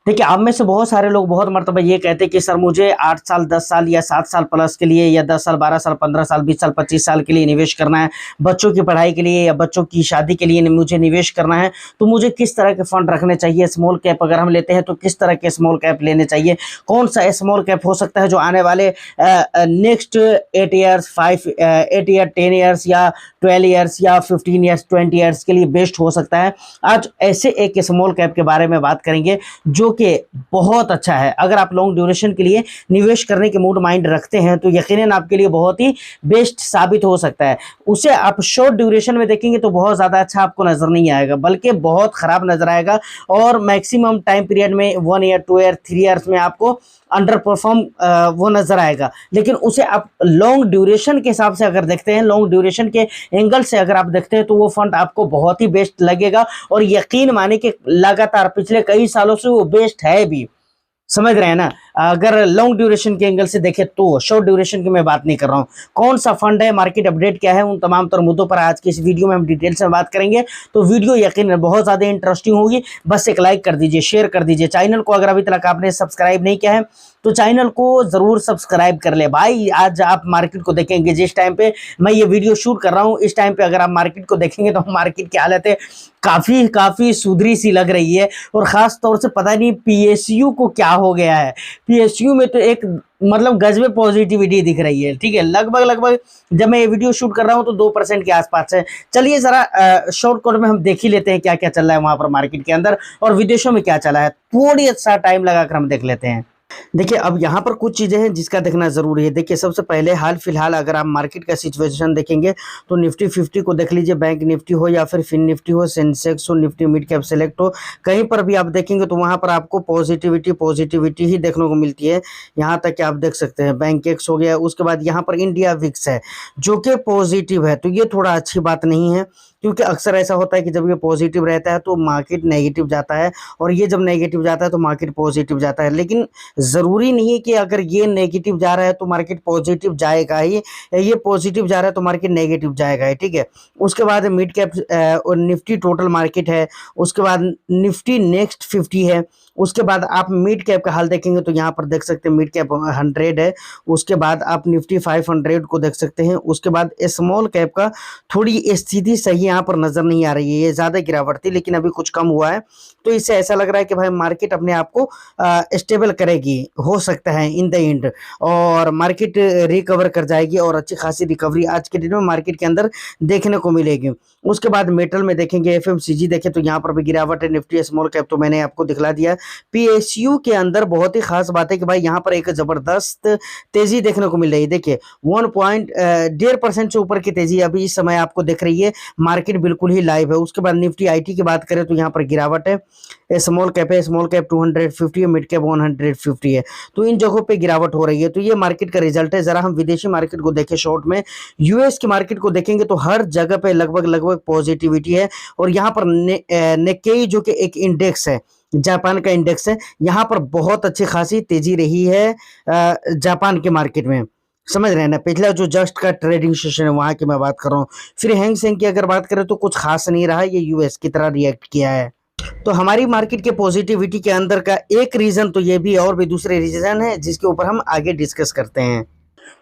देखिए, आप में से बहुत सारे लोग बहुत मर्तबा ये कहते हैं कि सर मुझे 8 साल, 10 साल या 7 साल प्लस के लिए या 10 साल, 12 साल, 15 साल, 20 साल, 25 साल के लिए निवेश करना है, बच्चों की पढ़ाई के लिए या बच्चों की शादी के लिए मुझे निवेश करना है, तो मुझे किस तरह के फंड रखने चाहिए? स्मॉल कैप अगर हम लेते हैं तो किस तरह के स्मॉल कैप लेने चाहिए? कौन-सा स्मॉल कैप हो सकता है जो आने वाले नेक्स्ट 8 ईयर्स, 8 ईयर, 10 ईयर्स या 12 ईयर्स या 15 ईयर्स, 20 ईयर्स के लिए बेस्ट हो सकता है? आज ऐसे एक स्मॉल कैप के बारे में बात करेंगे जो कि बहुत अच्छा है। अगर आप लॉन्ग ड्यूरेशन के लिए निवेश करने के मूड माइंड रखते हैं तो यकीनन आपके लिए बहुत ही बेस्ट साबित हो सकता है। उसे आप शॉर्ट ड्यूरेशन में देखेंगे तो बहुत ज़्यादा अच्छा आपको नज़र नहीं आएगा, बल्कि बहुत ख़राब नज़र आएगा और मैक्सिमम टाइम पीरियड में 1 ईयर, 2 ईयर, 3 ईयर्स में आपको अंडर परफॉर्म वो नज़र आएगा। लेकिन उसे आप लॉन्ग ड्यूरेशन के हिसाब से अगर देखते हैं, लॉन्ग ड्यूरेशन के एंगल से अगर आप देखते हैं तो वो फंड आपको बहुत ही बेस्ट लगेगा और यकीन माने कि लगातार पिछले कई सालों से वो बेस्ट है भी। समझ रहे हैं ना? अगर लॉन्ग ड्यूरेशन के एंगल से देखें तो, शॉर्ट ड्यूरेशन की मैं बात नहीं कर रहा हूँ। कौन सा फंड है, मार्केट अपडेट क्या है, उन तमाम तर मुद्दों पर आज की इस वीडियो में हम डिटेल से बात करेंगे। तो वीडियो यकीनन बहुत ज़्यादा इंटरेस्टिंग होगी। बस एक लाइक कर दीजिए, शेयर कर दीजिए। चैनल को अगर अभी तक आपने सब्सक्राइब नहीं किया है तो चैनल को ज़रूर सब्सक्राइब कर ले भाई। आज आप मार्केट को देखेंगे, जिस टाइम पे मैं ये वीडियो शूट कर रहा हूँ इस टाइम पे अगर आप मार्केट को देखेंगे तो मार्केट की हालत है काफ़ी सुधरी सी लग रही है। और ख़ास तौर से पता नहीं पीएसयू को क्या हो गया है। पीएसयू में तो एक मतलब गजब पॉजिटिविटी दिख रही है। ठीक है, लगभग जब मैं ये वीडियो शूट कर रहा हूँ तो 2% के आसपास है। चलिए ज़रा शॉर्ट कट में हम देख ही लेते हैं क्या क्या चल रहा है वहाँ पर मार्केट के अंदर और विदेशों में क्या चला है। थोड़ी अच्छा टाइम लगाकर हम देख लेते हैं। देखिए, अब यहाँ पर कुछ चीज़ें हैं जिसका देखना ज़रूरी है। देखिए, सबसे पहले हाल फिलहाल अगर आप मार्केट का सिचुएशन देखेंगे तो निफ्टी 50 को देख लीजिए, बैंक निफ्टी हो या फिर फिन निफ्टी हो, सेंसेक्स हो, निफ्टी मिड कैप सेलेक्ट हो, कहीं पर भी आप देखेंगे तो वहाँ पर आपको पॉजिटिविटी ही देखने को मिलती है। यहाँ तक कि आप देख सकते हैं बैंक एक्स हो गया, उसके बाद यहाँ पर इंडिया विक्स है जो कि पॉजिटिव है। तो ये थोड़ा अच्छी बात नहीं है, क्योंकि अक्सर ऐसा होता है कि जब ये पॉजिटिव रहता है तो मार्केट नेगेटिव जाता है और ये जब नेगेटिव जाता है तो मार्केट पॉजिटिव जाता है। लेकिन ज़रूरी नहीं है कि अगर ये नेगेटिव जा रहा है तो मार्केट पॉजिटिव जाएगा ही, ये पॉजिटिव जा रहा है तो मार्केट नेगेटिव जाएगा ही। ठीक है, उसके बाद मिड कैप और निफ्टी टोटल मार्केट है, उसके बाद निफ्टी नेक्स्ट 50 है, उसके बाद आप मिड कैप का हाल देखेंगे तो यहाँ पर देख सकते हैं मिड कैप 100 है, उसके बाद आप निफ्टी 500 को देख सकते हैं, उसके बाद स्मॉल कैप का थोड़ी स्थिति सही यहाँ पर नज़र नहीं आ रही है। ये ज़्यादा गिरावट थी लेकिन अभी कुछ कम हुआ है, तो इससे ऐसा लग रहा है कि भाई मार्केट अपने आप को स्टेबल करेगी, हो सकता है इन द एंड, और मार्केट रिकवर कर जाएगी और अच्छी खासी रिकवरी आज के दिन में मार्केट के अंदर देखने को मिलेगी। उसके बाद मेटल में देखेंगे, एफएमसीजी देखें तो यहाँ पर भी गिरावट है। निफ्टी स्मॉल कैप तो मैंने आपको दिखला दिया। पीएसयू के अंदर बहुत ही खास बात है कि भाई यहाँ पर एक जबरदस्त तेजी देखने को मिल रही है। देखिए 1.1.5% से ऊपर की तेजी अभी इस समय आपको दिख रही है, मार्केट बिल्कुल ही लाइव है। उसके बाद निफ्टी आईटी की बात करें तो यहाँ पर गिरावट है। स्मॉल कैप है, स्मॉल कैप 250 है, मिड कैप 150 है, तो इन जगहों पे गिरावट हो रही है। तो ये मार्केट का रिजल्ट है। जरा हम विदेशी मार्केट को देखें शॉर्ट में, यूएस की मार्केट को देखेंगे तो हर जगह पे लगभग पॉजिटिविटी है। और यहाँ पर निक्केई जो कि एक इंडेक्स है, जापान का इंडेक्स है, यहाँ पर बहुत अच्छी खासी तेजी रही है जापान के मार्केट में। समझ रहे हैं ना? पिछला जो जस्ट का ट्रेडिंग सेशन है वहाँ की मैं बात कर रहा हूँ। फिर हैंग सेंग की अगर बात करें तो कुछ खास नहीं रहा, ये यूएस की तरह रिएक्ट किया है। तो हमारी मार्केट के पॉजिटिविटी के अंदर का एक रीजन तो ये भी, और भी दूसरे रीजन है जिसके ऊपर हम आगे डिस्कस करते हैं।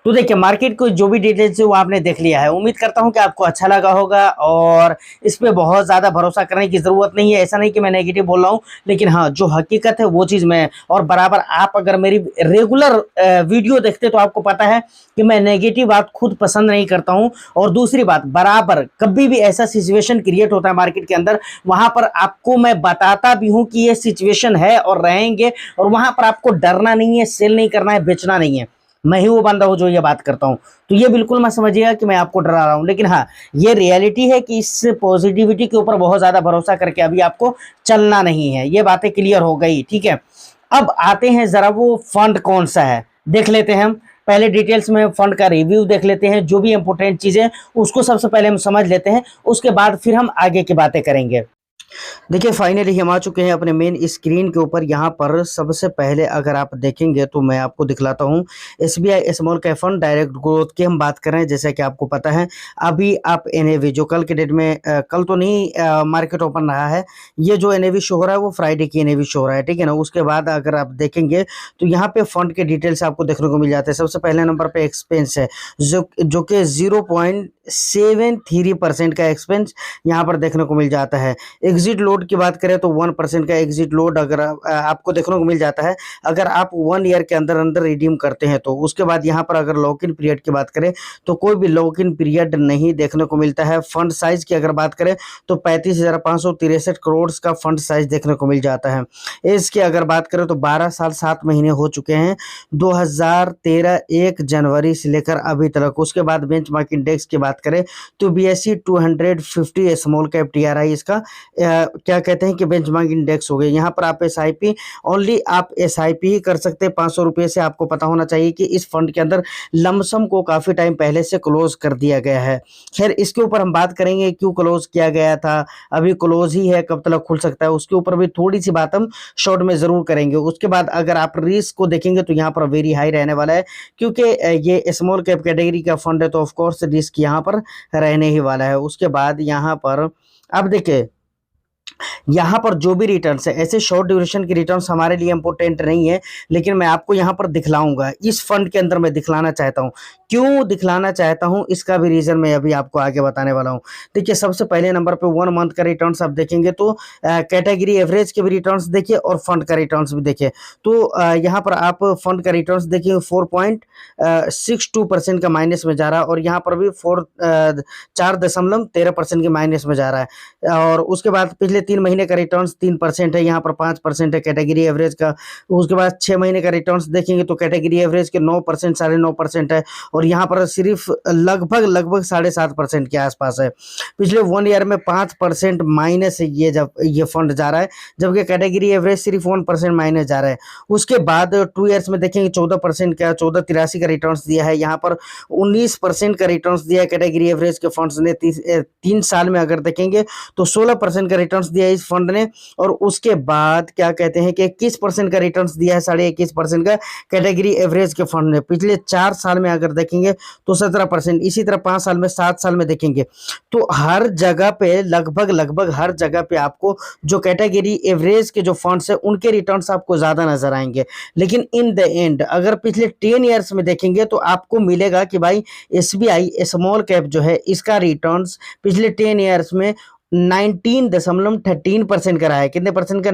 तो देखिए, मार्केट को जो भी डिटेल्स है वो आपने देख लिया है। उम्मीद करता हूं कि आपको अच्छा लगा होगा और इस पे बहुत ज़्यादा भरोसा करने की ज़रूरत नहीं है। ऐसा नहीं कि मैं नेगेटिव बोल रहा हूं, लेकिन हाँ, जो हकीकत है वो चीज़ मैं, और बराबर आप अगर मेरी रेगुलर वीडियो देखते तो आपको पता है कि मैं नेगेटिव बात खुद पसंद नहीं करता हूँ। और दूसरी बात, बराबर कभी भी ऐसा सिचुएशन क्रिएट होता है मार्केट के अंदर, वहाँ पर आपको मैं बताता भी हूँ कि ये सिचुएशन है और रहेंगे, और वहाँ पर आपको डरना नहीं है, सेल नहीं करना है, बेचना नहीं है। मैं ही वो बंदा हूँ जो ये बात करता हूँ। तो ये बिल्कुल मत समझिएगा कि मैं आपको डरा रहा हूँ, लेकिन हाँ, ये रियलिटी है कि इस पॉजिटिविटी के ऊपर बहुत ज़्यादा भरोसा करके अभी आपको चलना नहीं है। ये बातें क्लियर हो गई, ठीक है। अब आते हैं ज़रा वो फंड कौन सा है देख लेते हैं हम। पहले डिटेल्स में फंड का रिव्यू देख लेते हैं, जो भी इंपॉर्टेंट चीज़ें उसको सबसे पहले हम समझ लेते हैं, उसके बाद फिर हम आगे की बातें करेंगे। देखिए फाइनली हम आ चुके हैं अपने मेन स्क्रीन के ऊपर। यहाँ पर सबसे पहले अगर आप देखेंगे तो मैं आपको दिखलाता हूँ SBI small cap fund direct growth की हम बात कर रहे हैं। जैसा कि आपको पता है अभी आप एनएवी जो कल के डेट में कल तो नहीं मार्केट ओपन रहा है, ये जो एनएवी शो हो रहा है वो फ्राइडे की एनएवी शो हो रहा है, ठीक है ना। उसके बाद अगर आप देखेंगे तो यहाँ पे फंड के डिटेल्स आपको देखने को मिल जाते हैं। सबसे पहले नंबर पे एक्सपेंस है जो कि 0.73% का एक्सपेंस यहाँ पर देखने को मिल जाता है। एग्जिट लोड की बात करें तो 1% का एग्जिट लोड अगर आपको देखने को मिल जाता है अगर आप 1 ईयर के अंदर अंदर रिडीम करते हैं तो। उसके बाद यहाँ पर अगर लॉक इन पीरियड की बात करें तो कोई भी लॉक इन पीरियड नहीं देखने को मिलता है। फंड साइज की अगर बात करें तो 35,563 करोड़ का फंड साइज देखने को मिल जाता है। एज की अगर बात करें तो 12 साल 7 महीने हो चुके हैं 2013 1 जनवरी से लेकर अभी तक। उसके बाद बेंचमार्क इंडेक्स की बात करें तो BSE 250 स्मॉल कैप TRI इसका क्या कहते हैं कि बेंचमार्क इंडेक्स हो गए। यहाँ पर आप SIP ओनली आप SIP ही कर सकते हैं 500 रुपये से। आपको पता होना चाहिए कि इस फंड के अंदर लमसम को काफ़ी टाइम पहले से क्लोज कर दिया गया है। खैर इसके ऊपर हम बात करेंगे क्यों क्लोज किया गया था, अभी क्लोज ही है, कब तक खुल सकता है, उसके ऊपर भी थोड़ी सी बात हम शॉर्ट में ज़रूर करेंगे। उसके बाद अगर आप रिस्क को देखेंगे तो यहाँ पर वेरी हाई रहने वाला है क्योंकि ये स्मॉल कैप कैटेगरी का फंड है तो ऑफकोर्स रिस्क यहाँ पर रहने ही वाला है। उसके बाद यहाँ पर अब देखिए यहाँ पर जो भी रिटर्न्स है ऐसे शॉर्ट ड्यूरेशन की रिटर्न्स हमारे लिए इंपॉर्टेंट नहीं है, लेकिन मैं आपको यहाँ पर दिखलाऊंगा इस फंड के अंदर। मैं दिखलाना चाहता हूँ, क्यों दिखलाना चाहता हूँ इसका भी रीजन मैं अभी आपको आगे बताने वाला हूँ। देखिए सबसे पहले नंबर पे 1 मंथ का रिटर्न्स आप देखेंगे तो कैटेगरी एवरेज के भी रिटर्न्स देखिए और फंड का रिटर्न्स भी देखिए। तो यहाँ पर आप फंड का रिटर्न्स देखिए 4.62% का माइनस में जा रहा है और यहाँ पर भी 4.13% के माइनस में जा रहा है। और उसके बाद पिछले 3 महीने का रिटर्न्स 3% है, यहाँ पर 5% है कैटेगरी एवरेज का। उसके बाद 6 महीने का रिटर्न्स देखेंगे तो कैटेगरी एवरेज के 9% 9.5% है और यहाँ पर सिर्फ लगभग 7.5% के आसपास है। पिछले 1 ईयर में 5% माइनस है ये जब ये फंड जा रहा है, जबकि कैटेगरी एवरेज सिर्फ 1% माइनस जा रहा है। उसके बाद 2 ईयर्स में देखेंगे 14% का 14.83 का रिटर्न्स दिया है, यहाँ पर 19% का रिटर्न्स दिया है कैटेगरी एवरेज के फंड्स ने। 3 साल में अगर देखेंगे तो 16% का रिटर्न्स दिया है इस फंड ने। और उसके बाद क्या कहते हैं कि 21% का रिटर्न्स दिया है, 21.5% का कैटेगरी एवरेज के फंड ने। पिछले 4 साल में अगर देखेंगे तो 17%। इसी तरह 5 साल में 7 साल में देखेंगे तो हर जगह पे लगभग हर जगह पे आपको जो कैटेगरी एवरेज के जो फंड्स है उनके रिटर्न्स आपको ज़्यादा नजर आएंगे। लेकिन इन द एंड अगर पिछले 10 ईयर्स में देखेंगे तो आपको मिलेगा कि भाई SBI स्मॉल कैप जो है इसका रिटर्न्स पिछले 10 ईयर्स में 19.13% का रहा है। कितने परसेंट का?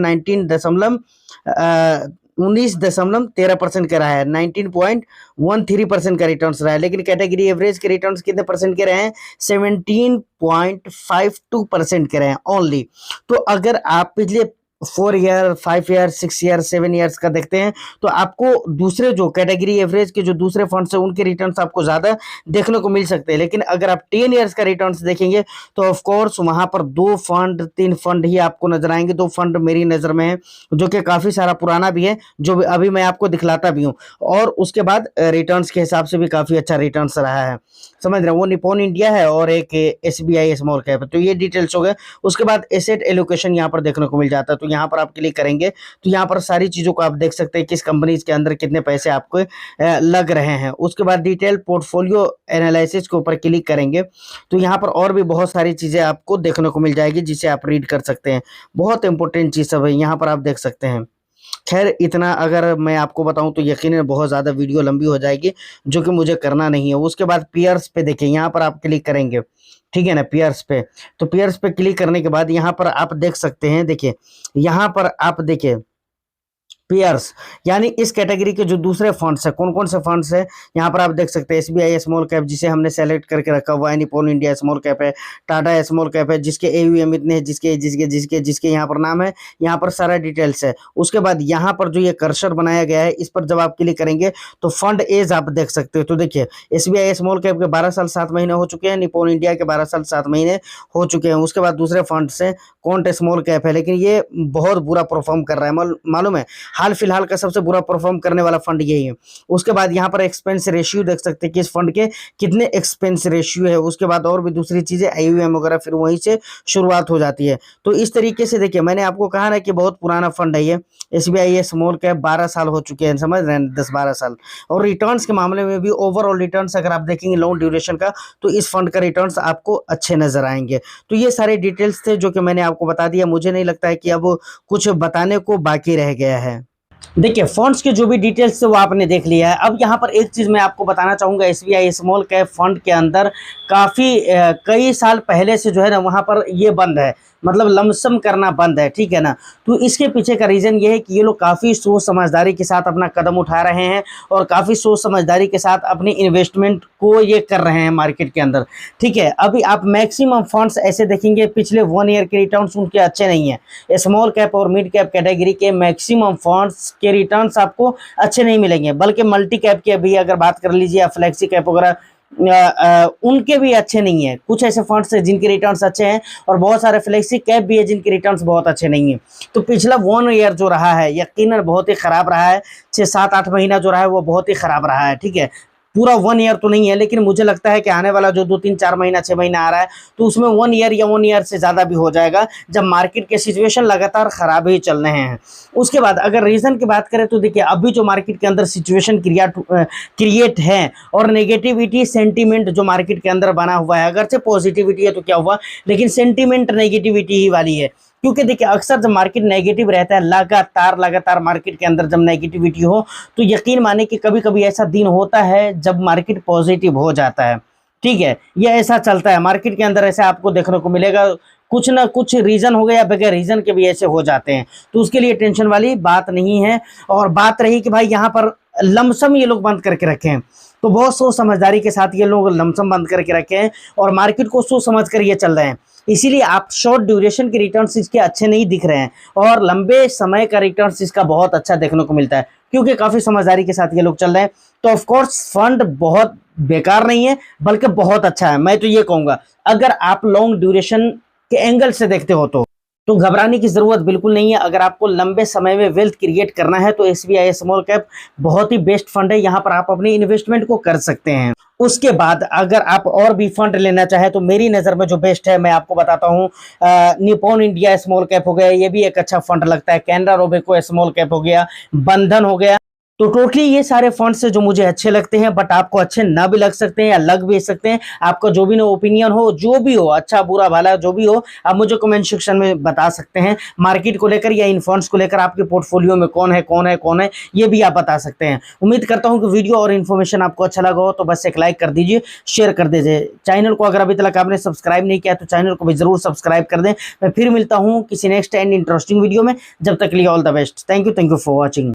19.13% का रहा है। 19.13% का रिटर्न्स रहा है। लेकिन कैटेगरी एवरेज के रिटर्न्स कितने परसेंट के रहे हैं? 17.52% के रहे हैं ओनली। तो अगर आप पिछले 4 ईयर 5 ईयर 6 ईयर 7 ईयर्स का देखते हैं तो आपको दूसरे जो कैटेगरी एवरेज के जो दूसरे फंड्स हैं उनके रिटर्न्स आपको ज़्यादा देखने को मिल सकते हैं। लेकिन अगर आप 10 ईयर्स का रिटर्न्स देखेंगे तो ऑफ कोर्स वहाँ पर 2 फंड 3 फंड ही आपको नजर आएंगे। 2 फंड मेरी नज़र में है जो कि काफ़ी सारा पुराना भी है, जो अभी मैं आपको दिखलाता भी हूँ, और उसके बाद रिटर्न्स के हिसाब से भी काफ़ी अच्छा रिटर्न्स रहा है। समझ रहे हैं? वो निपॉन इंडिया है और एक SBI स्मॉल कैप है। तो ये डिटेल्स हो गए। उसके बाद एसेट एलोकेशन यहाँ पर देखने को मिल जाता है। तो यहाँ पर आप क्लिक करेंगे तो यहाँ पर सारी चीज़ों को आप देख सकते हैं किस कंपनीज के अंदर कितने पैसे आपको लग रहे हैं। उसके बाद डिटेल पोर्टफोलियो एनालिसिस के ऊपर क्लिक करेंगे तो यहाँ पर और भी बहुत सारी चीज़ें आपको देखने को मिल जाएगी जिसे आप रीड कर सकते हैं। बहुत इंपॉर्टेंट चीज़ सब है, यहाँ पर आप देख सकते हैं। खैर इतना अगर मैं आपको बताऊं तो यकीनन बहुत ज़्यादा वीडियो लंबी हो जाएगी, जो कि मुझे करना नहीं है। उसके बाद पीयर्स पे देखिए, यहाँ पर आप क्लिक करेंगे, ठीक है ना, पीयर्स पे। तो पीयर्स पे क्लिक करने के बाद यहाँ पर आप देख सकते हैं, देखिए यहाँ पर आप देखिए पीयर्स यानी इस कैटेगरी के जो दूसरे फंड्स है, कौन कौन से फंड्स है यहाँ पर आप देख सकते हैं। SBI स्मॉल कैप जिसे हमने सेलेक्ट करके रखा हुआ है, निपॉन इंडिया स्मॉल कैप है, टाटा स्मॉल कैप है जिसके AUM इतने हैं, जिसके जिसके जिसके जिसके यहाँ पर नाम है, यहाँ पर सारा डिटेल्स है। उसके बाद यहाँ पर जो ये कर्सर बनाया गया है इस पर जब आप क्लिक करेंगे तो फंड एज आप देख सकते हो। तो देखिए SBI स्मॉल कैप के 12 साल 7 महीने हो चुके हैं, निपॉन इंडिया के 12 साल 7 महीने हो चुके हैं। उसके बाद दूसरे फंड से कौन स्मॉल कैप है, लेकिन ये बहुत बुरा परफॉर्म कर रहा है, मालूम है। हाल फिलहाल का सबसे बुरा परफॉर्म करने वाला फंड यही है। उसके बाद यहाँ पर एक्सपेंस रेशियो देख सकते हैं कि इस फंड के कितने एक्सपेंस रेशियो है। उसके बाद और भी दूसरी चीजें AUM वगैरह फिर वहीं से शुरुआत हो जाती है। तो इस तरीके से देखिए, मैंने आपको कहा ना कि बहुत पुराना फंड है ये SBI, ये स्मॉल कैप 12 साल हो चुके हैं, समझ रहे हैं, 10-12 साल। और रिटर्न्स के मामले में भी ओवरऑल रिटर्न्स अगर आप देखेंगे लॉन्ग ड्यूरेशन का, तो इस फंड का रिटर्न्स आपको अच्छे नजर आएंगे। तो ये सारे डिटेल्स थे जो कि मैंने आपको बता दिया। मुझे नहीं लगता है कि अब कुछ बताने को बाकी रह गया है। देखिए, फंड्स के जो भी डिटेल्स थे वो आपने देख लिया है। अब यहाँ पर एक चीज़ मैं आपको बताना चाहूँगा, SBI स्मॉल कैप फंड के अंदर काफ़ी कई साल पहले से जो है ना वहाँ पर ये बंद है, मतलब लमसम करना बंद है, ठीक है ना। तो इसके पीछे का रीज़न ये है कि ये लोग काफ़ी सोच समझदारी के साथ अपना कदम उठा रहे हैं और काफ़ी सोच समझदारी के साथ अपनी इन्वेस्टमेंट को ये कर रहे हैं मार्केट के अंदर, ठीक है। अभी आप मैक्सिमम फंड्स ऐसे देखेंगे पिछले 1 ईयर के रिटर्न्स उनके अच्छे नहीं हैं। स्मॉल कैप और मिड कैप कैटेगरी के मैक्सिमम फंड्स के रिटर्न्स आपको अच्छे नहीं मिलेंगे, बल्कि मल्टी कैप के भी अगर बात कर लीजिए या फ्लेक्सी कैप वगैरह उनके भी अच्छे नहीं है। कुछ ऐसे फंड्स हैं जिनके रिटर्न्स अच्छे हैं और बहुत सारे फ्लेक्सी कैप भी है जिनके रिटर्न्स बहुत अच्छे नहीं हैं। तो पिछला 1 ईयर जो रहा है यकीनन बहुत ही खराब रहा है। 6-7-8 महीना जो रहा है वो बहुत ही खराब रहा है, ठीक है। पूरा 1 ईयर तो नहीं है, लेकिन मुझे लगता है कि आने वाला जो 2-3-4 महीना 6 महीना आ रहा है तो उसमें 1 ईयर या 1 ईयर से ज़्यादा भी हो जाएगा, जब मार्केट के सिचुएशन लगातार ख़राब ही चल रहे हैं। उसके बाद अगर रीज़न की बात करें तो देखिए, अभी जो मार्केट के अंदर सिचुएशन क्रिएट है और नेगेटिविटी सेंटीमेंट जो मार्केट के अंदर बना हुआ है, अगर से पॉजिटिविटी है तो क्या हुआ, लेकिन सेंटीमेंट नेगेटिविटी ही वाली है। क्योंकि देखिए, अक्सर जब मार्केट नेगेटिव रहता है, लगातार मार्केट के अंदर जब नेगेटिविटी हो, तो यकीन माने कि कभी कभी ऐसा दिन होता है जब मार्केट पॉजिटिव हो जाता है, ठीक है। ये ऐसा चलता है मार्केट के अंदर, ऐसा आपको देखने को मिलेगा। कुछ ना कुछ रीज़न हो गया, बगैर रीज़न के भी ऐसे हो जाते हैं, तो उसके लिए टेंशन वाली बात नहीं है। और बात रही कि भाई यहाँ पर लमसम ये लोग बंद करके रखे हैं, तो बहुत सोच समझदारी के साथ ये लोग लमसम बंद करके रखे हैं और मार्केट को सोच समझ कर ये चल रहे हैं। इसीलिए आप शॉर्ट ड्यूरेशन के रिटर्न्स इसके अच्छे नहीं दिख रहे हैं और लंबे समय का रिटर्न्स इसका बहुत अच्छा देखने को मिलता है, क्योंकि काफ़ी समझदारी के साथ ये लोग चल रहे हैं। तो ऑफ कोर्स फंड बहुत बेकार नहीं है, बल्कि बहुत अच्छा है। मैं तो ये कहूँगा, अगर आप लॉन्ग ड्यूरेशन के एंगल से देखते हो तो घबराने की ज़रूरत बिल्कुल नहीं है। अगर आपको लंबे समय में वेल्थ क्रिएट करना है तो SBI स्मॉल कैप बहुत ही बेस्ट फंड है, यहाँ पर आप अपनी इन्वेस्टमेंट को कर सकते हैं। उसके बाद अगर आप और भी फंड लेना चाहें तो मेरी नज़र में जो बेस्ट है मैं आपको बताता हूँ, निपॉन इंडिया स्मॉल कैप हो गया, ये भी एक अच्छा फंड लगता है। कैनरा रोबेको स्मॉल कैप हो गया, बंधन हो गया। तो टोटली ये सारे फंड्स जो मुझे अच्छे लगते हैं, बट आपको अच्छे ना भी लग सकते हैं या लग भी सकते हैं। आपका जो भी ना ओपिनियन हो, जो भी हो, अच्छा बुरा भला जो भी हो, आप मुझे कमेंट सेक्शन में बता सकते हैं। मार्केट को लेकर या इन फंड्स को लेकर आपके पोर्टफोलियो में कौन है ये भी आप बता सकते हैं। उम्मीद करता हूँ कि वीडियो और इन्फॉर्मेशन आपको अच्छा लगा हो, तो बस एक लाइक कर दीजिए, शेयर कर दीजिए। चैनल को अगर अभी तक आपने सब्सक्राइब नहीं किया तो चैनल को भी जरूर सब्सक्राइब कर दें। मैं फिर मिलता हूँ किसी नेक्स्ट एंड इंटरेस्टिंग वीडियो में। जब तक के लिए all the best. Thank you for watching.